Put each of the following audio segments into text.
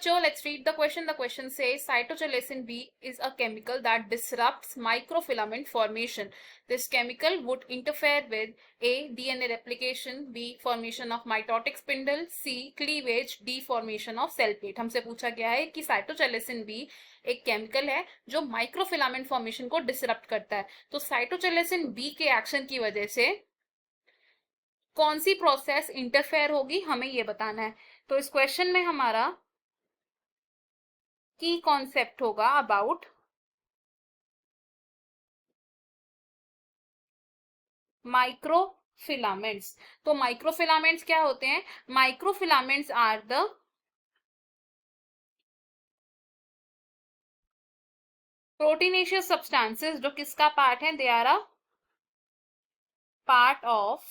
बच्चों, let's read the question. The question says cytochalasin B is a chemical that disrupts microfilament formation. This chemical would interfere with A. DNA replication, B. formation of mitotic spindle, C. cleavage, D. formation of cell plate. हमसे पूछा गया है कि cytochalasin B एक chemical है जो microfilament formation को disrupt करता है. तो साइटोचैलेसिन बी के एक्शन की वजह से कौन सी प्रोसेस इंटरफेयर होगी, हमें ये बताना है. तो इस क्वेश्चन में हमारा की कॉन्सेप्ट होगा अबाउट माइक्रोफिलामेंट्स. तो माइक्रोफिलामेंट्स क्या होते हैं? Microfilaments are the proteinaceous substances जो किसका पार्ट है? They are a part of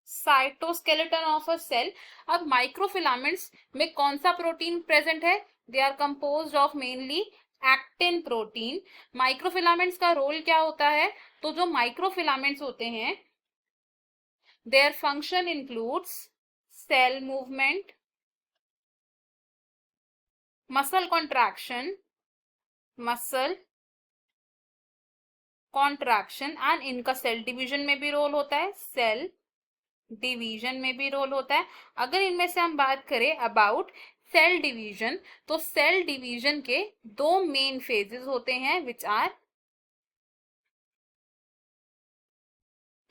cytoskeleton of a cell. अब माइक्रोफिलामेंट्स में कौन सा प्रोटीन प्रेजेंट है? They are composed of mainly actin protein. Microfilaments का रोल क्या होता है? तो जो माइक्रोफिलामेंट्स होते हैं, their function includes cell movement, muscle contraction, muscle contraction and इनका सेल डिवीजन में भी रोल होता है, सेल डिवीजन में भी रोल होता है. अगर इनमें से हम बात करें अबाउट सेल डिवीजन, तो सेल डिवीजन के दो मेन फेजेस होते हैं which are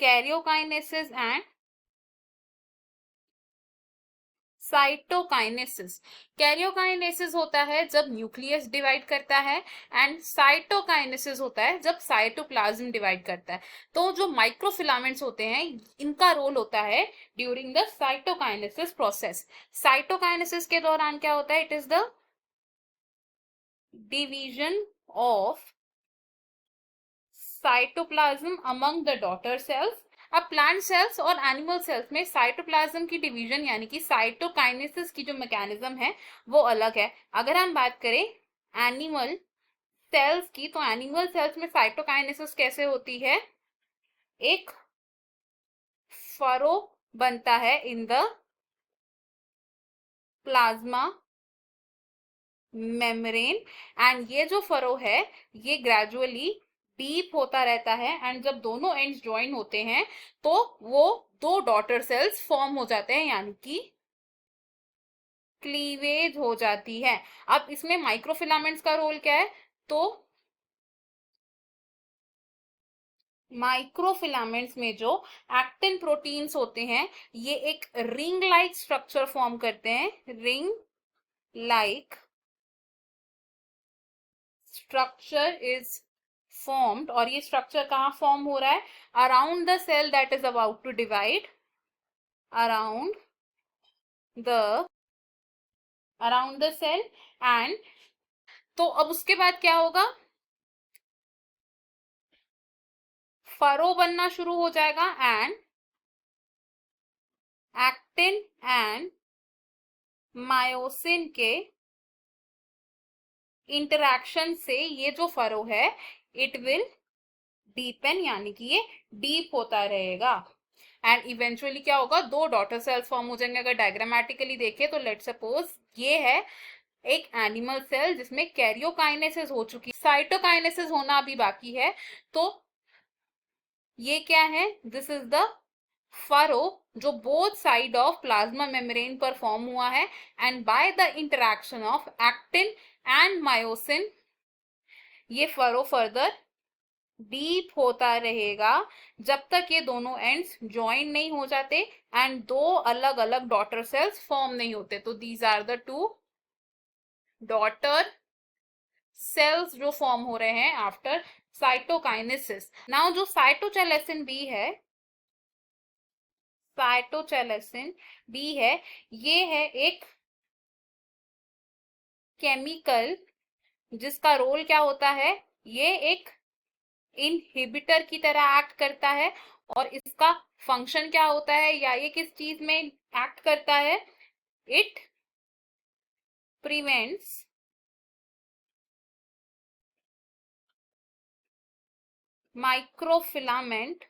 karyokinesis and cytokinesis. Karyokinesis होता है जब न्यूक्लियस डिवाइड करता है एंड साइटोकाइनेसिस होता है जब साइटोप्लाज्म डिवाइड करता है. तो जो माइक्रोफिलामेंट्स होते हैं इनका रोल होता है during the cytokinesis process. Cytokinesis के दौरान क्या होता है? It is the division of cytoplasm among the daughter cells. अब प्लांट सेल्स और एनिमल सेल्स में साइटोप्लाज्म की डिवीजन यानी कि साइटोकाइनेसिस की जो मैकेनिज्म है वो अलग है. अगर हम बात करें एनिमल सेल्स की, तो एनिमल सेल्स में साइटोकाइनेसिस कैसे होती है? एक फरो बनता है in the plasma membrane and ये जो फरो है ये ग्रेजुअली डीप होता रहता है एंड जब दोनों एंड्स ज्वाइन होते हैं तो वो दो डॉटर सेल्स फॉर्म हो जाते हैं यानी कि क्लीवेज हो जाती है. अब इसमें माइक्रोफिलामेंट्स का रोल क्या है? तो माइक्रोफिलामेंट्स में जो एक्टिन प्रोटीन्स होते हैं ये एक रिंग लाइक स्ट्रक्चर फॉर्म करते हैं, ring like structure is formed. और ये स्ट्रक्चर कहाँ फॉर्म हो रहा है? Around the cell that is about to divide, around the cell. And तो अब उसके बाद क्या होगा? फरो बनना शुरू हो जाएगा एंड एक्टिन एंड मायोसिन के इंटरैक्शन से ये जो फरो है इट विल डीपन यानी कि ये डीप होता रहेगा एंड इवेंचुअली क्या होगा? दो डॉटर सेल्स फॉर्म हो जाएंगे. अगर डायग्रामेटिकली देखें तो लेट सपोज ये है एक एनिमल सेल जिसमें कैरियोकाइनेसिस हो चुकी है, साइटोकाइनेसिस होना अभी बाकी है. तो ये क्या है? दिस इज द फरो जो both side of plasma membrane पर फॉर्म हुआ है and by the interaction of actin and myosin ये फरो फर्दर डीप होता रहेगा जब तक ये दोनों एंड्स ज्वाइन नहीं हो जाते एंड दो अलग अलग डॉटर सेल्स फॉर्म नहीं होते. तो these are the two daughter cells जो फॉर्म हो रहे हैं आफ्टर साइटोकाइनेसिस. नाउ जो साइटोचैलेसिन बी है, साइटोचैलेसिन बी है, ये है एक केमिकल जिसका रोल क्या होता है? ये एक इनहिबिटर की तरह एक्ट करता है. और इसका फंक्शन क्या होता है या ये किस चीज में एक्ट करता है? इट प्रिवेंट्स माइक्रोफिलामेंट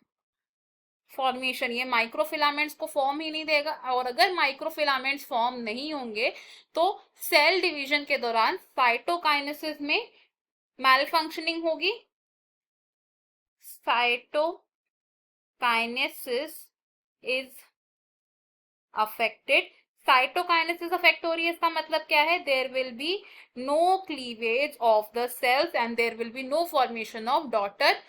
फॉर्मेशन, ये माइक्रोफिलामेंट्स को फॉर्म ही नहीं देगा, और अगर माइक्रोफिलामेंट्स फॉर्म नहीं होंगे तो सेल डिवीजन के दौरान साइटोकाइनेसिस में मैलफंक्शनिंग होगी, cytokinesis is affected. Cytokinesis affect हो रही है, इसका मतलब क्या है, there will be no cleavage of the cells and there will be no formation of daughter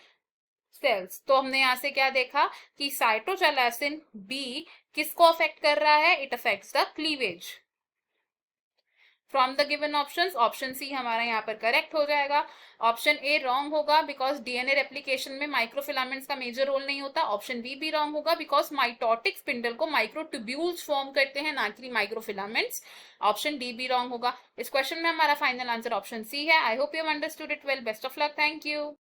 cells. तो हमने यहां से क्या देखा कि साइटोचैलासिन बी किसको अफेक्ट कर रहा है, it affects the cleavage. From the given options option C हमारा यहाँ पर करेक्ट हो जाएगा। ऑप्शन ए रॉन्ग होगा बिकॉज डीएनए रेप्लिकेशन में माइक्रोफिलामेंट्स का मेजर रोल नहीं होता। ऑप्शन बी भी रॉन्ग होगा बिकॉज माइटोटिक स्पिंडल को माइक्रोट्यूब्यूल्स फॉर्म करते हैं, ना कि माइक्रोफिलामेंट्स। ऑप्शन डी भी रॉन्ग होगा। इस क्वेश्चन में हमारा फाइनल आंसर ऑप्शन सी है। I hope you understood it well. Best of luck. Thank you.